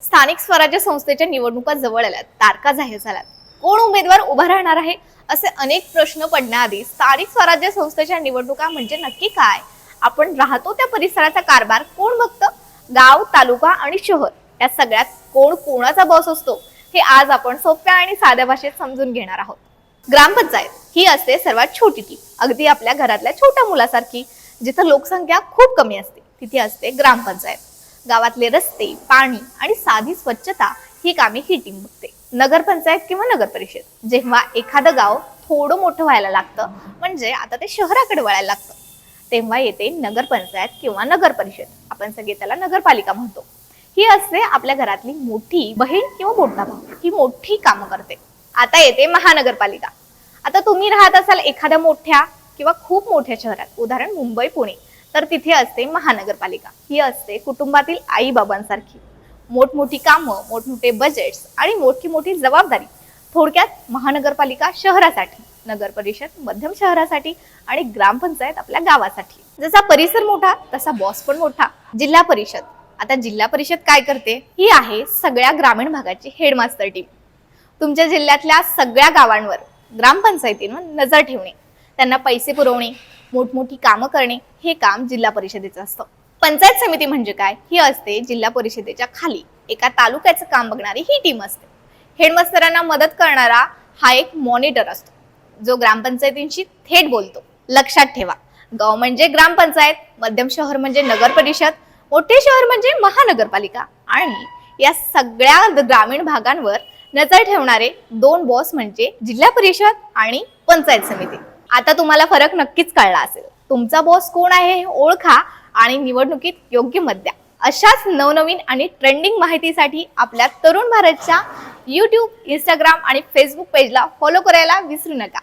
स्थानिक स्वराज्य संस्थेच्या निवडणुका जवळ आल्यात, तारखा जाहीर झाल्यात. कोण उमेदवार उभा राहणार आहे असे अनेक प्रश्न पडण्याआधी स्थानिक स्वराज्य संस्थेच्या निवडणुका म्हणजे नक्की काय, आपण राहतो त्या परिसराचा कारभार कोण बघतं, गाव, तालुका आणि शहर या सगळ्यात कोण कोणाचा बॉस असतो हे आज आपण सोप्या आणि साध्या भाषेत समजून घेणार आहोत. ग्रामपंचायत ही असते सर्वात छोटी टीम, अगदी आपल्या घरातल्या छोट्या मुलासारखी. जिथे लोकसंख्या खूप कमी असते तिथे असते ग्रामपंचायत. गावातले रस्ते, पाणी आणि साधी स्वच्छता ही कामे ही टीम बघते. नगरपंचायत किंवा नगर परिषद जेव्हा एखादं गाव थोडं मोठं व्हायला लागतं, म्हणजे आता ते शहराकडे वळायला लागतं, तेव्हा येते नगरपंचायत किंवा नगर परिषद. आपण सगळे त्याला नगरपालिका म्हणतो. ही असते आपल्या घरातली मोठी बहीण किंवा मोठा भाऊ. ही मोठी कामं करते. आता येते महानगरपालिका. आता तुम्ही राहत असाल एखाद्या मोठ्या किंवा खूप मोठ्या शहरात, उदाहरण मुंबई, पुणे, तर तिथे असते महानगरपालिका. ही असते कुटुंबातील आई बाबांसारखी. मोठमोठी कामं, मोठमोठे बजेट्स आणि मोठी मोठी जबाबदारी. थोडक्यात महानगरपालिका शहरासाठी, नगर परिषद मध्यम शहरासाठी आणि ग्रामपंचायत आपल्या गावासाठी. जसा परिसर मोठा तसा बॉस पण मोठा. जिल्हा परिषद. आता जिल्हा परिषद काय करते? ही आहे सगळ्या ग्रामीण भागाची हेडमास्टर टीम. तुमच्या जिल्ह्यातल्या सगळ्या गावांवर ग्रामपंचायतींवर नजर ठेवणे, त्यांना पैसे पुरवणे, मोठमोठी कामं करणे हे काम जिल्हा परिषदेचं असतं. पंचायत समिती म्हणजे काय? ही असते जिल्हा परिषदेच्या खाली एका तालुक्याचं काम बघणारी ही टीम असते. हेडमास्टरांना मदत करणारा हा एक मॉनिटर असतो, जो ग्रामपंचायतींशी थेट बोलतो. लक्षात ठेवा, गाव म्हणजे ग्रामपंचायत, मध्यम शहर म्हणजे नगर परिषद, मोठे शहर म्हणजे महानगरपालिका आणि या सगळ्या ग्रामीण भागांवर नजर ठेवणारे दोन बॉस म्हणजे जिल्हा परिषद आणि पंचायत समिती. आता तुम्हाला फरक नक्कीच कळला असेल. तुमचा बॉस कोण आहे हे ओळखा आणि निवडणुकीत योग्य मत द्या. अशाच नवनवीन आणि ट्रेंडिंग माहितीसाठी आपल्या तरुण भारतच्या YouTube, Instagram आणि Facebook पेजला फॉलो करायला विसरू नका.